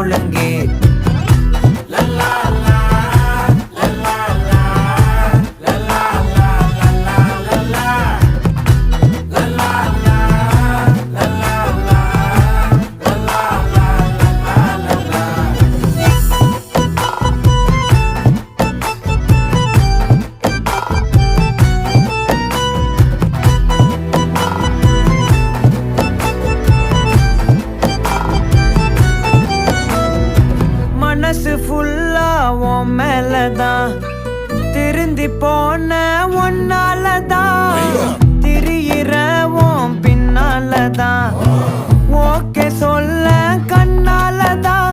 ஒழுங்கு. மனசு ஃபுல்லா உன் மேலதான், திருந்தி போன ஒன்னாலதான், திரியிற உன் பின்னாலதான், ஓகே சொல்ல